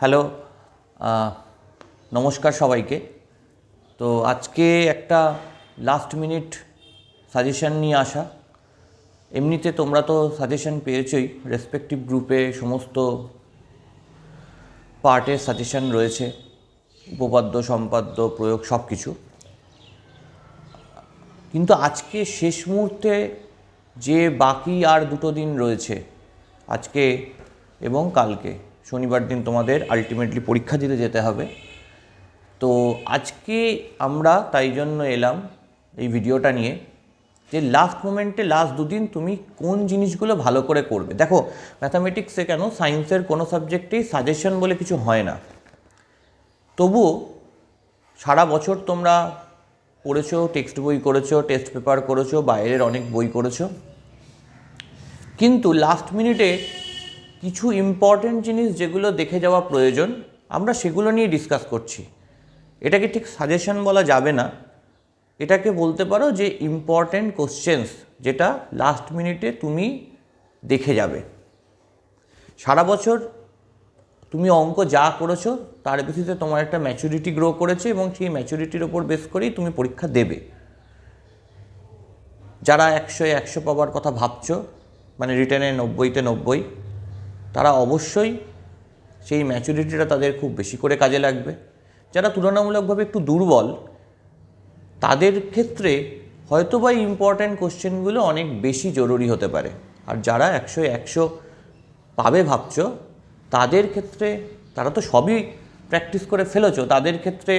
Hello, নমস্কার সবাইকে। তো আজকে একটা লাস্ট মিনিট সাজেশন নিয়ে আসা। এমনিতে তোমরা তো সাজেশন পেয়েছই, রেসপেক্টিভ গ্রুপে সমস্ত পার্টের সাজেশন রয়েছে, উপপাদ্য, সম্পাদ্য, প্রয়োগ সব কিছু। কিন্তু আজকে শেষ মুহূর্তে যে বাকি আর 2 দিন রয়েছে, আজকে এবং কালকে, শনিবার দিন তোমাদের আলটিমেটলি পরীক্ষা দিতে যেতে হবে। তো আজকে আমরা তাই জন্য এলাম এই ভিডিওটা নিয়ে, যে লাস্ট মোমেন্টে লাস্ট 2 দিন তুমি কোন জিনিসগুলো ভালো করে করবে। দেখো, ম্যাথামেটিক্সে কেন, সায়েন্সের কোনো সাবজেক্টেই সাজেশন বলে কিছু হয় না। তবুও সারা বছর তোমরা পড়েছো, টেক্সট বই করেছো, টেস্ট পেপার করেছো, বাইরের অনেক বই করেছো, কিন্তু লাস্ট মিনিটে কিছু ইম্পর্টেন্ট জিনিস যেগুলো দেখে যাওয়া প্রয়োজন, আমরা সেগুলো নিয়ে ডিসকাস করছি। এটাকে ঠিক সাজেশন বলা যাবে না, এটাকে বলতে পারো যে ইম্পর্টেন্ট কোশ্চেন্স, যেটা লাস্ট মিনিটে তুমি দেখে যাবে। সারা বছর তুমি অঙ্ক যা করেছো তার বেসিসে তোমার একটা ম্যাচুরিটি গ্রো করেছে, এবং সেই ম্যাচুরিটির ওপর বেস করেই তুমি পরীক্ষা দেবে। যারা 100-এ 100 পাওয়ার কথা ভাবছো, মানে রিটেনে 90-তে 90, তারা অবশ্যই সেই ম্যাচুরিটিটা তাদের খুব বেশি করে কাজে লাগবে। যারা তুলনামূলকভাবে একটু দুর্বল, তাদের ক্ষেত্রে হয়তোবা ইম্পর্ট্যান্ট কোশ্চেনগুলো অনেক বেশি জরুরি হতে পারে। আর যারা 100-এ 100 পাবে ভাবছো, তাদের ক্ষেত্রে, তারা তো সবই প্র্যাকটিস করে ফেলেছো, তাদের ক্ষেত্রে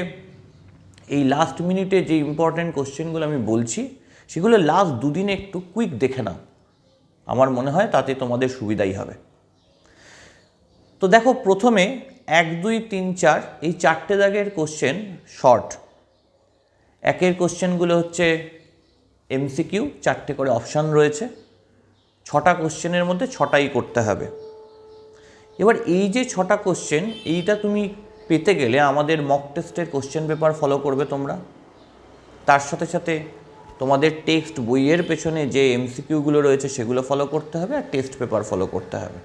এই লাস্ট মিনিটে যে ইম্পর্ট্যান্ট কোশ্চেনগুলো আমি বলছি, সেগুলো লাস্ট 2 দিনে একটু কুইক দেখে নাও। আমার মনে হয় তাতে তোমাদের সুবিধাই হবে। তো দেখো, প্রথমে 1, 2, 3, 4 এই 4টে দাগের কোশ্চেন শর্ট। একের কোশ্চেনগুলো হচ্ছে এমসিকিউ, 4টে করে অপশান রয়েছে, 6টা কোশ্চেনের মধ্যে 6টাই করতে হবে। এবার এই যে 6টা কোশ্চেন, এইটা তুমি পেতে গেলে আমাদের মক টেস্টের কোশ্চেন পেপার ফলো করবে তোমরা। তার সাথে সাথে তোমাদের টেক্সট বইয়ের পেছনে যে এমসিকিউগুলো রয়েছে সেগুলো ফলো করতে হবে, আর টেস্ট পেপার ফলো করতে হবে।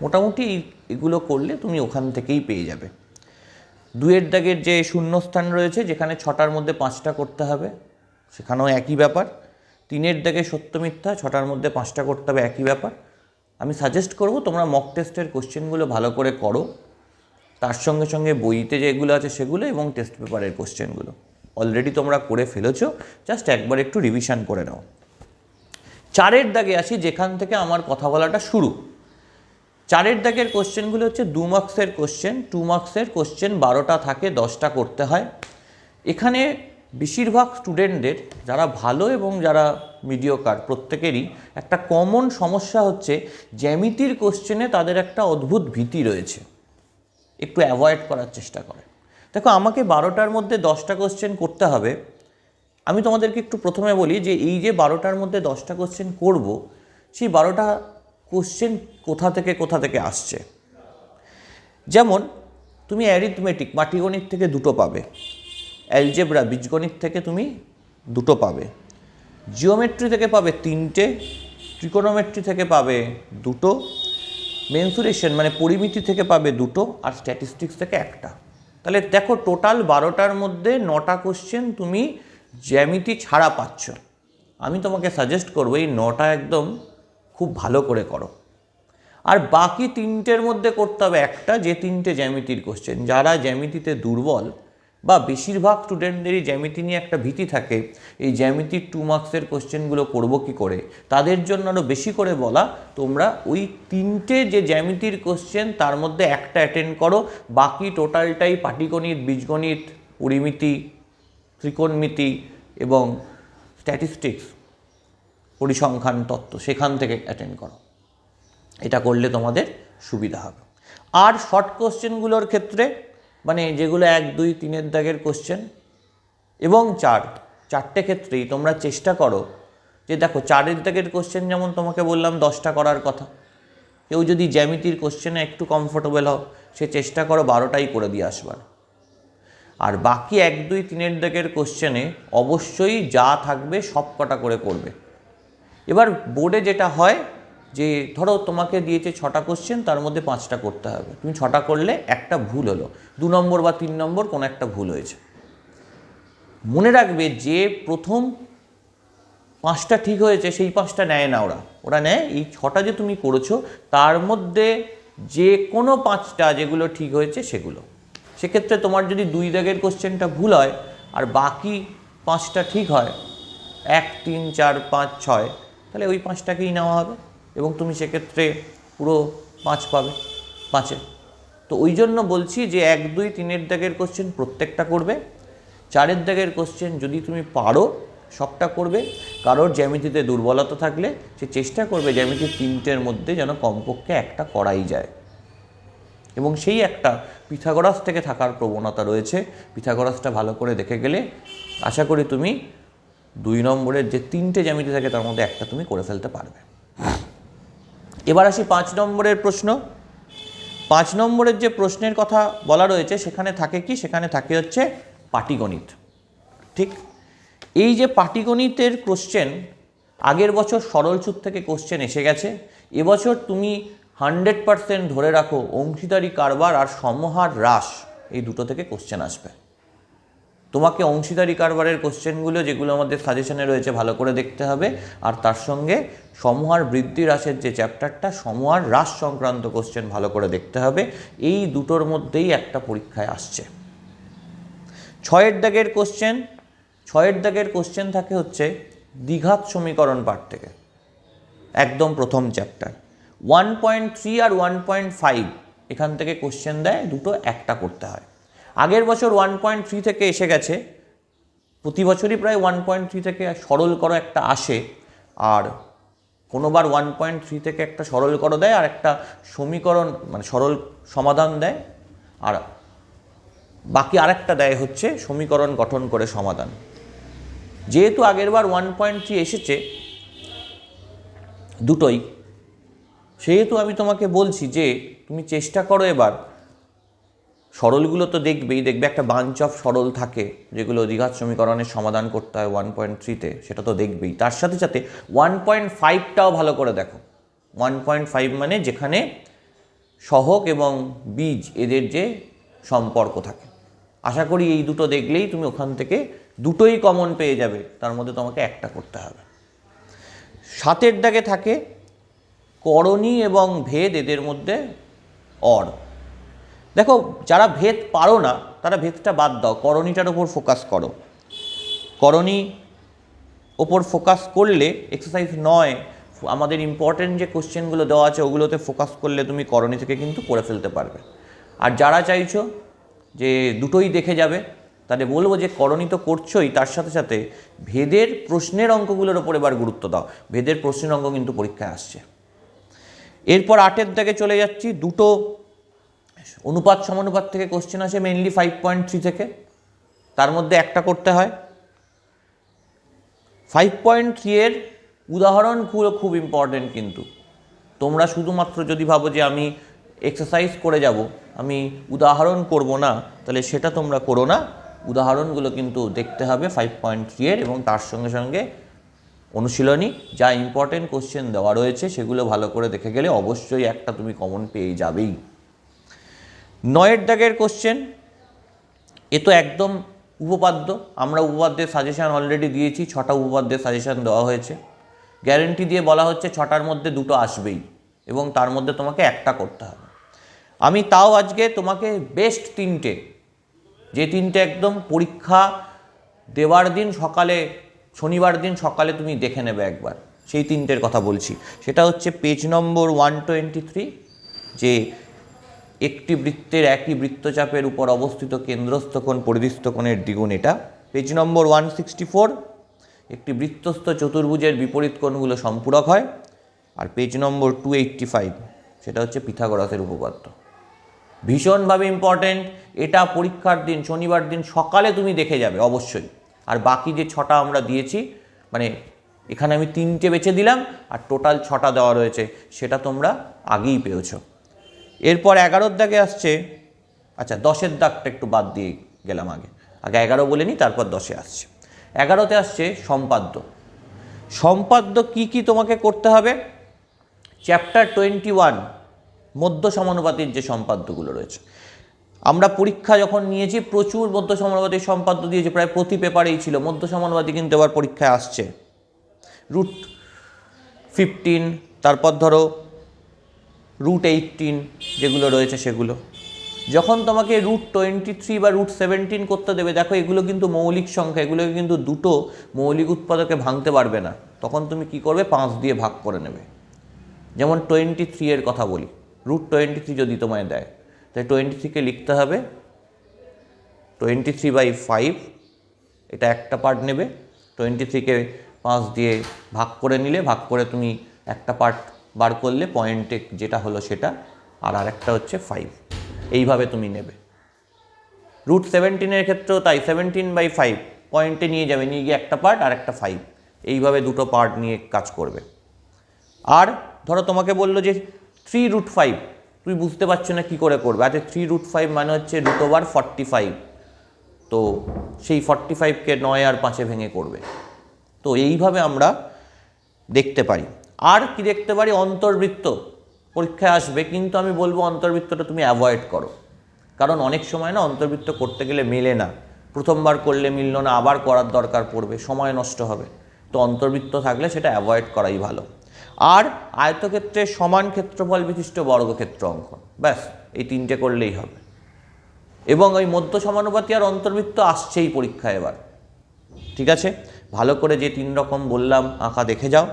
মোটামুটি এগুলো করলে তুমি ওখান থেকেই পেয়ে যাবে। 2-এর দাগের যে শূন্যস্থান রয়েছে, যেখানে 6টার মধ্যে 5টা করতে হবে, সেখানেও একই ব্যাপার। 3-এর দাগে সত্য মিথ্যা, 6টার মধ্যে 5টা করতে হবে, একই ব্যাপার। আমি সাজেস্ট করব তোমরা মক টেস্টের কোশ্চেনগুলো ভালো করে করো, তার সঙ্গে সঙ্গে বইতে যেগুলো আছে সেগুলো, এবং টেস্ট পেপারের কোশ্চেনগুলো অলরেডি তোমরা করে ফেলেছো, জাস্ট একবার একটু রিভিশন করে নাও। 4-এর দাগে আসি, যেখান থেকে আমার কথা বলাটা শুরু। 4-এর দাগের কোশ্চেনগুলো হচ্ছে 2 মার্কসের কোশ্চেন। 2 মার্কসের কোশ্চেন 12টা থাকে, 10টা করতে হয়। এখানে বেশিরভাগ স্টুডেন্টদের, যারা ভালো এবং যারা মিডিওকার, প্রত্যেকেরই একটা কমন সমস্যা হচ্ছে জ্যামিতির কোশ্চেনে তাদের একটা অদ্ভুত ভীতি রয়েছে, একটু অ্যাভয়েড করার চেষ্টা করে। দেখো, আমাকে 12টার মধ্যে 10টা কোশ্চেন করতে হবে। আমি তোমাদেরকে একটু প্রথমে বলি যে এই যে 12টার মধ্যে 10টা কোশ্চেন করব, সেই 12টা কোশ্চেন কোথা থেকে আসছে। যেমন তুমি অ্যারিথমেটিক, পাটিগণিত থেকে 2টো পাবে, অ্যালজেব্রা, বীজগণিত থেকে তুমি 2টো পাবে, জিওমেট্রি থেকে পাবে 3টে, ট্রিকোনোমেট্রি থেকে পাবে 2টো, মেনসুরেশন মানে পরিমিতি থেকে পাবে 2টো, আর স্ট্যাটিস্টিক্স থেকে 1টা। তাহলে দেখো, টোটাল 12টার মধ্যে 9টা কোশ্চেন তুমি জ্যামিতি ছাড়া পাচ্ছ। আমি তোমাকে সাজেস্ট করবো এই 9টা একদম খুব ভালো করে করো, আর বাকি 3টের মধ্যে করতে হবে 1টা, যে 3টে জ্যামিতির কোশ্চেন। যারা জ্যামিতিতে দুর্বল, বা বেশিরভাগ স্টুডেন্টদেরই জ্যামিতি নিয়ে একটা ভীতি থাকে, এই জ্যামিতির 2 মার্কসের কোশ্চেনগুলো করবো কী করে, তাদের জন্য আরও বেশি করে বলা, তোমরা ওই 3টে যে জ্যামিতির কোশ্চেন তার মধ্যে 1টা অ্যাটেন্ড করো, বাকি টোটালটাই পাটিগণিত, বীজগণিত, পরিমিতি, ত্রিকোণমিতি এবং স্ট্যাটিস্টিক্স, পরিসংখ্যান তত্ত্ব, সেখান থেকে অ্যাটেন্ড করো। এটা করলে তোমাদের সুবিধা হবে। আর শর্ট কোশ্চেনগুলোর ক্ষেত্রে, মানে যেগুলো 1, 2, 3-এর দাগের কোশ্চেন এবং 4টে ক্ষেত্রেই তোমরা চেষ্টা করো যে, দেখো 4-এর দাগের কোশ্চেন যেমন তোমাকে বললাম 10টা করার কথা, কেউ যদি জ্যামিতির কোশ্চেনে একটু কমফোর্টেবল হও, সে চেষ্টা করো 12টাই করে দিয়ে আসবার। আর বাকি 1, 2, 3-এর দাগের কোশ্চেনে অবশ্যই যা থাকবে সব কটা করে করবে। এবার বোর্ডে যেটা হয় যে ধরো তোমাকে দিয়েছে 6টা কোশ্চেন, তার মধ্যে 5টা করতে হবে, তুমি 6টা করলে একটা ভুল হলো, 2 নম্বর বা 3 নম্বর কোনো একটা ভুল হয়েছে। মনে রাখবে যে প্রথম 5টা ঠিক হয়েছে সেই 5টা নেয় না, ওরা নেয় এই 6টা যে তুমি করেছো তার মধ্যে যে কোনো 5টা যেগুলো ঠিক হয়েছে সেগুলো। সেক্ষেত্রে তোমার যদি 2 দাগের কোশ্চেনটা ভুল হয় আর বাকি 5টা ঠিক হয়, 1, 3, 4, 5, 6, তাহলে ওই 5টাকেই নেওয়া হবে এবং তুমি সেক্ষেত্রে পুরো 5 পাবে 5-এ। তো ওই জন্য বলছি যে 1, 2, 3 দাগের কোশ্চেন প্রত্যেকটা করবে, 4 দাগের কোশ্চেন যদি তুমি পারো সবটা করবে। কারোর জ্যামিতিতে দুর্বলতা থাকলে সে চেষ্টা করবে জ্যামিতির 3টের মধ্যে যেন কমপক্ষে একটা করাই যায়, এবং সেই একটা পিথাগোরাস থেকে থাকার প্রবণতা রয়েছে। পিথাগোরাসটা ভালো করে দেখে গেলে আশা করি তুমি 2 নম্বরের যে 3টে জ্যামিতি থাকে তার মধ্যে একটা তুমি করে ফেলতে পারবে। এবার আসি 5 নম্বরের প্রশ্ন। 5 নম্বরের যে প্রশ্নের কথা বলা রয়েছে সেখানে থাকে কি, সেখানে থাকে হচ্ছে পাটিগণিত। ঠিক, এই যে পাটিগণিতের কোশ্চেন, আগের বছর সরল সূত্র থেকে কোশ্চেন এসে গেছে, এবছর তুমি 100% ধরে রাখো অংশীদারি কারবার আর সমহার হ্রাস এই দুটো থেকে কোশ্চেন আসবে। তোমাকে অংশীদারি কারবারের কোশ্চেনগুলো যেগুলো আমাদের সাজেশনে রয়েছে ভালো করে দেখতে হবে, আর তার সঙ্গে সমহার বৃদ্ধি হ্রাসের যে চ্যাপ্টারটা, সমহার হ্রাস সংক্রান্ত কোশ্চেন ভালো করে দেখতে হবে। এই দুটোর মধ্যেই একটা পরীক্ষায় আসছে। 6 দাগের কোশ্চেন, 6 দাগের কোশ্চেন থাকে হচ্ছে দ্বিঘাত সমীকরণ পাঠ থেকে, একদম প্রথম চ্যাপ্টার। 1.3 আর 1.5 এখান থেকে কোশ্চেন দেয়, দুটো একটা করতে হয়। আগের বছর 1.3 থেকে এসে গেছে, প্রতি বছরই প্রায় 1.3 থেকে সরল করো একটা আসে, আর কোনোবার 1.3 থেকে একটা সরল করো দেয় আর একটা সমীকরণ মানে সরল সমাধান দেয়, আর বাকি আরেকটা দেয় হচ্ছে সমীকরণ গঠন করে সমাধান। যেহেতু আগেরবার 1.3 এসেছে দুটোই, সেহেতু আমি তোমাকে বলছি যে তুমি চেষ্টা করো এবার, সরলগুলো তো দেখবে একটা বাঞ্চ অফ সরল থাকে যেগুলো দ্বিঘাত সমীকরণের সমাধান করতে হয় 1.3-তে, সেটা তো দেখবেই। তার সাথে সাথে 1.5টাও ভালো করে দেখো। 1.5 মানে যেখানে সহগ এবং বীজ এদের যে সম্পর্ক থাকে। আশা করি এই দুটো দেখলেই তুমি ওখান থেকে দুটোই কমন পেয়ে যাবে, তার মধ্যে তোমাকে একটা করতে হবে। 7 দাগে থাকে করণী এবং ভেদ, এদের মধ্যে অর। দেখো, যারা ভেদ পারো না তারা ভেদটা বাদ দাও, করণীটার ওপর ফোকাস করো। করণী ওপর ফোকাস করলে এক্সারসাইজ 9 আমাদের ইম্পর্টেন্ট যে কোশ্চেনগুলো দেওয়া আছে ওগুলোতে ফোকাস করলে তুমি করণী থেকে কিন্তু করে ফেলতে পারবে। আর যারা চাইছো যে দুটোই দেখে যাবে তাহলে বলবো যে করণী তো করছোই, তার সাথে সাথে ভেদের প্রশ্নের অঙ্কগুলোর ওপর এবার গুরুত্ব দাও। ভেদের প্রশ্নের অঙ্ক কিন্তু পরীক্ষায় আসছে। এরপর 8 দাগে চলে যাচ্ছি। দুটো অনুপাত সমানুপাত থেকে কোশ্চেন আসে, মেইনলি 5.3 থেকে, তার মধ্যে একটা করতে হয়। 5.3 এর উদাহরণগুলো খুব ইম্পর্টেন্ট, কিন্তু তোমরা শুধুমাত্র যদি ভাবো যে আমি এক্সারসাইজ করে যাব, আমি উদাহরণ করব না, তাহলে সেটা তোমরা করো না। উদাহরণগুলো কিন্তু দেখতে হবে 5.3 এর, এবং তার সঙ্গে সঙ্গে অনুশীলনী যা ইম্পর্টেন্ট কোশ্চেন দেওয়া রয়েছে সেগুলো ভালো করে দেখে গেলে অবশ্যই একটা তুমি কমন পেয়ে যাবেই। 9 দাগের কোশ্চেন, এ তো একদম উপপাদ্য। আমরা উপপাদ্যের সাজেশান অলরেডি দিয়েছি, 6টা উপপাদ্যের সাজেশান দেওয়া হয়েছে। গ্যারেন্টি দিয়ে বলা হচ্ছে 6টার মধ্যে 2টো আসবেই এবং তার মধ্যে তোমাকে একটা করতে হবে। আমি তাও আজকে তোমাকে বেস্ট 3টে, যে 3টে একদম পরীক্ষা দেওয়ার দিন সকালে, শনিবার দিন সকালে তুমি দেখে নেবে একবার, সেই 3টের কথা বলছি। সেটা হচ্ছে পেজ নম্বর 123, যে একটি বৃত্তের একই বৃত্তচাপের উপর অবস্থিত কেন্দ্রস্থ কোণ পরিধিস্থ কোণের দ্বিগুণ, এটা। পেজ নম্বর 164, একটি বৃত্তস্থ চতুর্ভুজের বিপরীত কোণগুলো সম্পূরক হয়। আর পেজ নম্বর 285, সেটা হচ্ছে পিথাগোরাসের উপপাদ্য। ভীষণভাবে ইম্পর্টেন্ট, এটা পরীক্ষার দিন শনিবার দিন সকালে তুমি দেখে যাবে অবশ্যই। আর বাকি যে 6টা আমরা দিয়েছি, মানে এখানে আমি 3টে বেছে দিলাম আর টোটাল 6টা দেওয়া রয়েছে, সেটা তোমরা আগেই পেয়েছো। এরপর 11 দাগে আসছে, আচ্ছা 10 দাগটা একটু বাদ দিয়ে গেলাম, আগে 11 বলে নিই, তারপর 10 আসছে। 11তে আসছে সম্পাদ্য। সম্পাদ্য কি কি তোমাকে করতে হবে? চ্যাপ্টার 21 মধ্য সমানুপাতির যে সম্পাদ্যগুলো রয়েছে, আমরা পরীক্ষা যখন নিয়েছি প্রচুর মধ্য সমানুপাতিক সম্পাদ্য দিয়েছি, প্রায় প্রতি পেপারেই ছিল। মধ্য সমানুপাতি কিন্তু এবার পরীক্ষায় আসছে। √15, তারপর ধরো √18 যেগুলো রয়েছে সেগুলো। যখন তোমাকে √23 বা √17 করতে দেবে, দেখো এগুলো কিন্তু মৌলিক সংখ্যা, এগুলোকে কিন্তু দুটো মৌলিক উৎপাদকে ভাঙতে পারবে না। তখন তুমি কি করবে, 5 দিয়ে ভাগ করে নেবে। যেমন 23 এর কথা বলি, √23 যদি তোমায় দেয়, তাই 23কে লিখতে হবে 23/5। এটা একটা পার্ট নেবে, 23কে 5 দিয়ে ভাগ করে নিলে, ভাগ করে তুমি একটা পার্ট বার করলে পয়েন্টে যেটা হলো সেটা, আর আরেকটা হচ্ছে 5। এইভাবে তুমি নেবে। √17 ক্ষেত্রেও তাই, 17/5 পয়েন্টে নিয়ে যাবে, নিয়ে গিয়ে একটা পার্ট আর একটা 5, এইভাবে দুটো পার্ট নিয়ে কাজ করবে। আর ধরো তোমাকে বললো যে 3√5, তুমি বুঝতে পারছো না কী করে করবে। আচ্ছা 3√5 মানে হচ্ছে √45, তো সেই 45কে 9 আর 5-এ ভেঙে করবে। তো এইভাবে আমরা দেখতে পারি। আর কি দেখতে পারি, অন্তর্বৃত্ত পরীক্ষায় আসবে, কিন্তু আমি বলবো অন্তর্বৃত্তটা তুমি অ্যাভয়েড করো। কারণ অনেক সময় না অন্তর্বৃত্ত করতে গেলে মেলে না, প্রথমবার করলে মিলল না, আবার করার দরকার পড়বে, সময় নষ্ট হবে। তো অন্তর্বৃত্ত থাকলে সেটা অ্যাভয়েড করাই ভালো। আর আয়তক্ষেত্রে সমান ক্ষেত্রফল বিশিষ্ট বর্গক্ষেত্র অঙ্কন, ব্যাস এই 3টে করলেই হবে। এবং ওই মধ্য সমানুপাতি আর অন্তর্বৃত্ত আসছেই পরীক্ষায় এবার। ঠিক আছে, ভালো করে যে 3 রকম বললাম আঁকা দেখে যাও।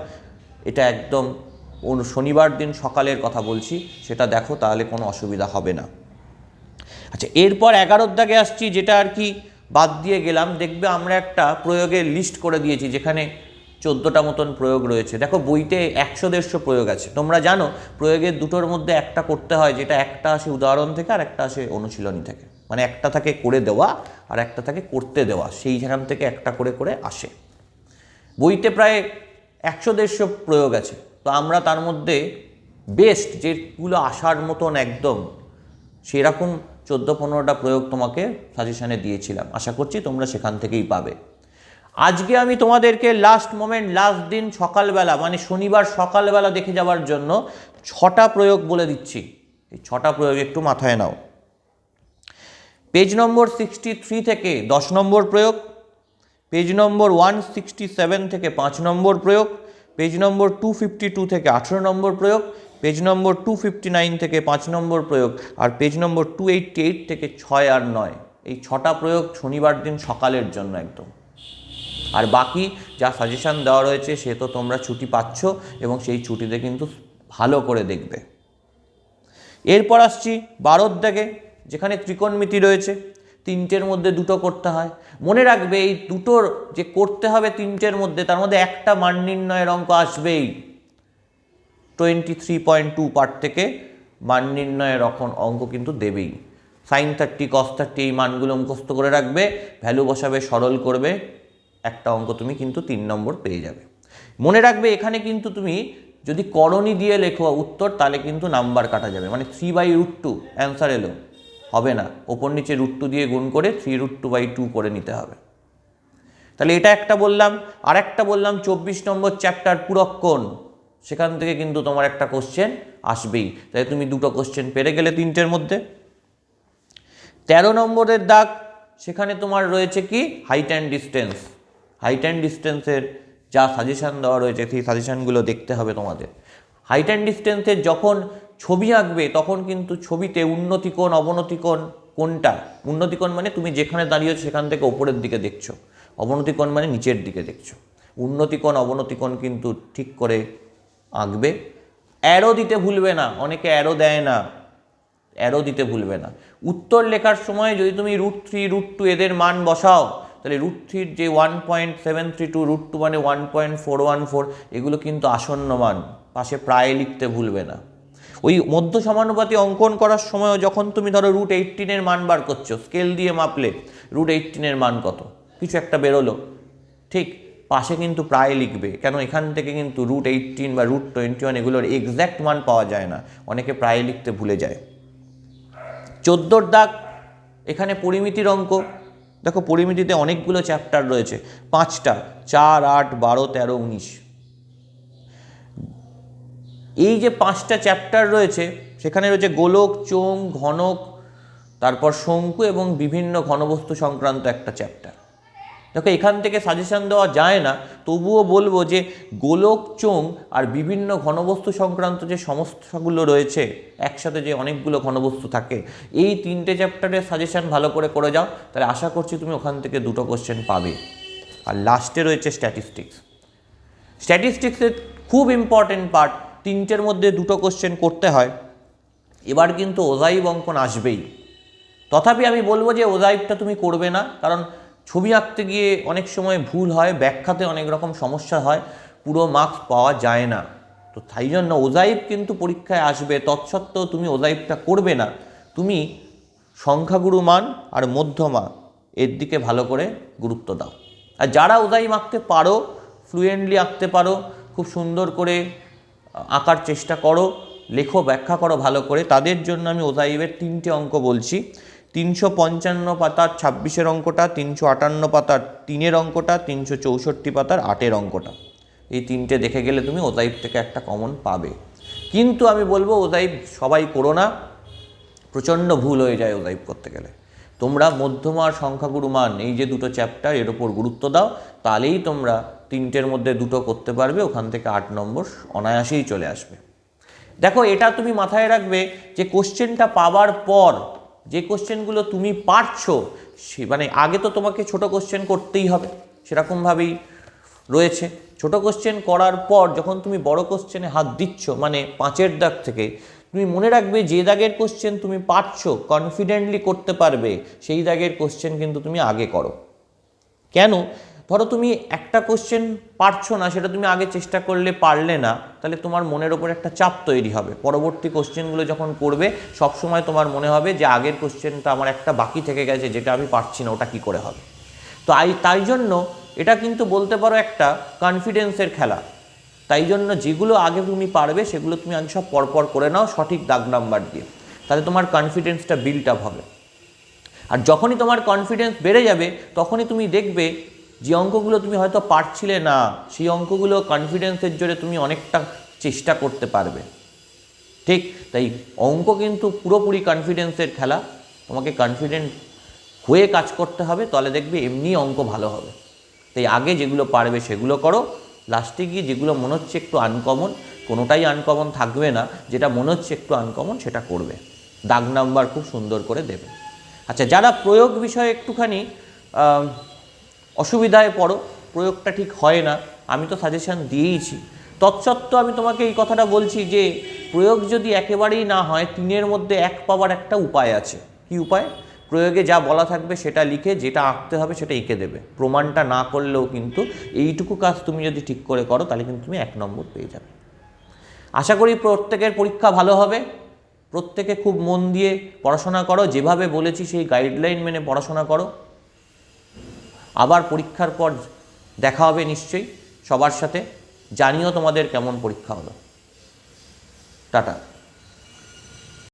এটা একদম শনিবার দিন সকালের কথা বলছি, সেটা দেখো, তাহলে কোনো অসুবিধা হবে না। আচ্ছা, এরপর 11 দাগে আসছি, যেটা আর কি বাদ দিয়ে গেলাম। দেখবে আমরা একটা প্রয়োগের লিস্ট করে দিয়েছি, যেখানে 14টা মতন প্রয়োগ রয়েছে। দেখো বইতে 100-150 প্রয়োগ আছে। তোমরা জানো প্রয়োগের দুটোর মধ্যে একটা করতে হয়, যেটা একটা আসে উদাহরণ থেকে আর একটা আসে অনুশীলনী থেকে। মানে একটা থাকে করে দেওয়া আর একটা থাকে করতে দেওয়া, সেইখান থেকে একটা করে করে আসে। বইতে প্রায় 100-150 প্রয়োগ আছে। তো আমরা তার মধ্যে বেস্ট যেগুলো আসার মতন একদম সেরকম 14-15টা প্রয়োগ তোমাকে সাজেশানে দিয়েছিলাম। আশা করছি তোমরা সেখান থেকেই পাবে। আজকে আমি তোমাদেরকে লাস্ট মোমেন্ট, লাস্ট দিন সকালবেলা, মানে শনিবার সকালবেলা দেখে যাওয়ার জন্য 6টা প্রয়োগ বলে দিচ্ছি। এই 6টা প্রয়োগ একটু মাথায় নাও। পেজ নম্বর 63 থেকে 10 নম্বর প্রয়োগ, পেজ নম্বর 167 থেকে 5 নম্বর প্রয়োগ, পেজ নম্বর 252 থেকে 18 নম্বর প্রয়োগ, পেজ নম্বর 259 থেকে 5 নম্বর প্রয়োগ, আর পেজ নম্বর 288 থেকে 6 আর 9। এই 6টা প্রয়োগ শনিবার দিন সকালের জন্য একদম। আর বাকি যা সাজেশান দেওয়া রয়েছে সে তো তোমরা ছুটি পাচ্ছ, এবং সেই ছুটিতে কিন্তু ভালো করে দেখবে। এরপর আসছি 12 দাগে, যেখানে ত্রিকোণমিতি রয়েছে। 3টের মধ্যে 2টো করতে হয়। মনে রাখবে এই দুটোর যে করতে হবে 3টের মধ্যে, তার মধ্যে একটা মান নির্ণয়ের অঙ্ক আসবেই। 23.2 পার্ট থেকে মান নির্ণয়ের অঙ্ক কিন্তু দেবেই। sin 30 cos 30 এই মানগুলো মুখস্থ করে রাখবে, ভ্যালু বসাবে, সরল করবে, একটা অঙ্ক তুমি কিন্তু 3 নম্বর পেয়ে যাবে। মনে রাখবে এখানে কিন্তু তুমি যদি করণী দিয়ে লেখো উত্তর, তাহলে কিন্তু নাম্বার কাটা যাবে। মানে 3/√2 অ্যান্সার এলো, হবে না, ওপর নিচে √2 দিয়ে গুণ করে 3√2/2 করে নিতে হবে। তাহলে এটা একটা বললাম। আর একটা বললাম 24 নম্বর চ্যাপ্টার পুরক্ষণ, সেখান থেকে কিন্তু তোমার একটা কোশ্চেন আসবেই। তাই তুমি 2টো কোশ্চেন পেরে গেলে 3টের মধ্যে। 13 নম্বরের দাগ, সেখানে তোমার রয়েছে কি height and distance. Height and ডিস্টেন্সের যা সাজেশান দেওয়া রয়েছে সেই সাজেশানগুলো দেখতে হবে তোমাদের। হাইট অ্যান্ড ডিস্টেন্সের যখন ছবি আঁকবে তখন কিন্তু ছবিতে উন্নতিকোণ অবনতিকোণ কোনটা, উন্নতিকোণ মানে তুমি যেখানে দাঁড়িয়েছো সেখান থেকে ওপরের দিকে দেখছো, অবনতিকোণ মানে নিচের দিকে দেখছো। উন্নতিকোণ অবনতিকোণ কিন্তু ঠিক করে আঁকবে। অ্যারো দিতে ভুলবে না, অনেকে অ্যারো দেয় না, অ্যারো দিতে ভুলবে না। উত্তর লেখার সময় যদি তুমি √3 √2 এদের মান বসাও, তাহলে √3 যে 1.732, √2 মানে 1.414, এগুলো কিন্তু আসন্ন মান, পাশে প্রায় লিখতে ভুলবে না। ওই মধ্য সমানুপাতি অঙ্কন করার সময় যখন তুমি ধরো √18 মান বার করছো, স্কেল দিয়ে মাপলে √18 মান কত, কিছু একটা বেরোলো, ঠিক পাশে কিন্তু প্রায় লিখবে। কেন, এখান থেকে কিন্তু √18 বা √21 এগুলোর এক্স্যাক্ট মান পাওয়া যায় না, অনেকে প্রায় লিখতে ভুলে যায়। 14 দাগ, এখানে পরিমিতির অঙ্ক। দেখো পরিমিতিতে অনেকগুলো চ্যাপ্টার রয়েছে, 5টা, 4, 8, 12, 13, 19। এই যে 5টা চ্যাপ্টার রয়েছে, সেখানে রয়েছে গোলক, চোঙ, ঘনক, তারপর শঙ্কু এবং বিভিন্ন ঘনবস্তু সংক্রান্ত একটা চ্যাপ্টার। দেখো এখান থেকে সাজেশন দেওয়া যায় না, তবুও বলবো যে গোলক, চোঙ আর বিভিন্ন ঘনবস্তু সংক্রান্ত যে সমস্যাগুলো রয়েছে, একসাথে যে অনেকগুলো ঘনবস্তু থাকে, এই 3টে চ্যাপ্টারের সাজেশন ভালো করে করে যাও, তাহলে আশা করছি তুমি ওখান থেকে 2টো কোশ্চেন পাবে। আর লাস্টে রয়েছে স্ট্যাটিস্টিক্স। স্ট্যাটিস্টিক্সের খুব ইম্পর্টেন্ট পার্ট, 3টের মধ্যে 2টো কোশ্চেন করতে হয়। এবার কিন্তু ওজাইভ অঙ্কন আসবেই, তথাপি আমি বলবো যে ওজাইভটা তুমি করবে না, কারণ ছবি আঁকতে গিয়ে অনেক সময় ভুল হয়, ব্যাখ্যাতে অনেক রকম সমস্যা হয়, পুরো মার্কস পাওয়া যায় না। তো তাই জন্য ওজাইভ কিন্তু পরীক্ষায় আসবে, তৎসত্ত্বেও তুমি ওজাইভটা করবে না, তুমি সংখ্যাগুরু মান আর মধ্যমা এর দিকে ভালো করে গুরুত্ব দাও। আর যারা ওজাইভ আঁকতে পারো, ফ্লুয়েন্টলি আঁকতে পারো, খুব সুন্দর করে আঁকার চেষ্টা করো, লেখো, ব্যাখ্যা করো ভালো করে, তাদের জন্য আমি ওজাইভের 3টে অঙ্ক বলছি। 355 পাতার 26-এর অঙ্কটা, 358 পাতার 3-এর অঙ্কটা, 364 পাতার 8-এর অঙ্কটা। এই 3টে দেখে গেলে তুমি ওজাইভ থেকে একটা কমন পাবে। কিন্তু আমি বলবো ওজাইভ সবাই করো না, প্রচণ্ড ভুল হয়ে যায় ওজাইভ করতে গেলে। তোমরা মধ্যমা আর সংখ্যাগুরু মান, এই যে 2টো চ্যাপ্টার, এর ওপর গুরুত্ব দাও, তাহলেই তোমরা 3টের মধ্যে 2টো করতে পারবে, ওখান থেকে 8 নম্বর অনায়াসেই চলে আসবে। দেখো এটা তুমি মাথায় রাখবে যে কোশ্চেনটা পাওয়ার পর যে কোশ্চেনগুলো তুমি পারছো, মানে আগে তো তোমাকে ছোট কোশ্চেন করতেই হবে, সেরকমভাবেই রয়েছে। ছোট কোশ্চেন করার পর যখন তুমি বড় কোশ্চেনে হাত দিচ্ছ, মানে 5-এর দাগ থেকে, তুমি মনে রাখবে যে দাগের কোশ্চেন তুমি পারছো, কনফিডেন্টলি করতে পারবে, সেই দাগের কোশ্চেন কিন্তু তুমি আগে করো। কেন? ধরো তুমি একটা কোশ্চেন পারছো না, সেটা তুমি আগে চেষ্টা করলে পারলে না, তাহলে তোমার মনের ওপর একটা চাপ তৈরি হবে। পরবর্তী কোশ্চেনগুলো যখন করবে, সবসময় তোমার মনে হবে যে আগের কোশ্চেনটা আমার একটা বাকি থেকে গেছে, যেটা আমি পারছি না, ওটা কি করে হবে। তো তাই জন্য এটা কিন্তু বলতে পারো একটা কনফিডেন্সের খেলা। তাই জন্য যেগুলো আগে তুমি পারবে সেগুলো তুমি আগে সব পরপর করে নাও সঠিক দাগ নাম্বার দিয়ে, তাহলে তোমার কনফিডেন্সটা বিল্ড আপ হবে। আর যখনই তোমার কনফিডেন্স বেড়ে যাবে, তখনই তুমি দেখবে যে অঙ্কগুলো তুমি হয়তো পারছিলে না, সেই অঙ্কগুলো কনফিডেন্সের জোরে তুমি অনেকটা চেষ্টা করতে পারবে। ঠিক তাই অঙ্ক কিন্তু পুরোপুরি কনফিডেন্সের খেলা, তোমাকে কনফিডেন্ট হয়ে কাজ করতে হবে, তাহলে দেখবে এমনি অঙ্ক ভালো হবে। তাই আগে যেগুলো পারবে সেগুলো করো, লাস্টে গিয়ে যেগুলো মনে হচ্ছে একটু আনকমন, কোনোটাই আনকমন থাকবে না, যেটা মনে হচ্ছে একটু আনকমন সেটা করবে, দাগ নাম্বার খুব সুন্দর করে দেবে। আচ্ছা, যারা প্রয়োগ বিষয়ে একটুখানি অসুবিধায় পড়ো, প্রয়োগটা ঠিক হয় না, আমি তো সাজেশান দিয়েইছি, তৎসত্ত্বেও আমি তোমাকে এই কথাটা বলছি যে প্রয়োগ যদি একেবারেই না হয়, 3-এর মধ্যে 1 পাওয়ার একটা উপায় আছে। কি উপায়? প্রয়োগে যা বলা থাকবে সেটা লিখে, যেটা আঁকতে হবে সেটা এঁকে দেবে। প্রমাণটা না করলেও কিন্তু এইটুকু কাজ তুমি যদি ঠিক করে করো, তাহলে কিন্তু তুমি 1 নম্বর পেয়ে যাবে। আশা করি প্রত্যেকের পরীক্ষা ভালো হবে, প্রত্যেকে খুব মন দিয়ে পড়াশোনা করো, যেভাবে বলেছি সেই গাইডলাইন মেনে পড়াশোনা করো। আবার পরীক্ষার পর দেখা হবে নিশ্চয়ই সবার সাথে, জানিও তোমাদের কেমন পরীক্ষা হলো। টাটা।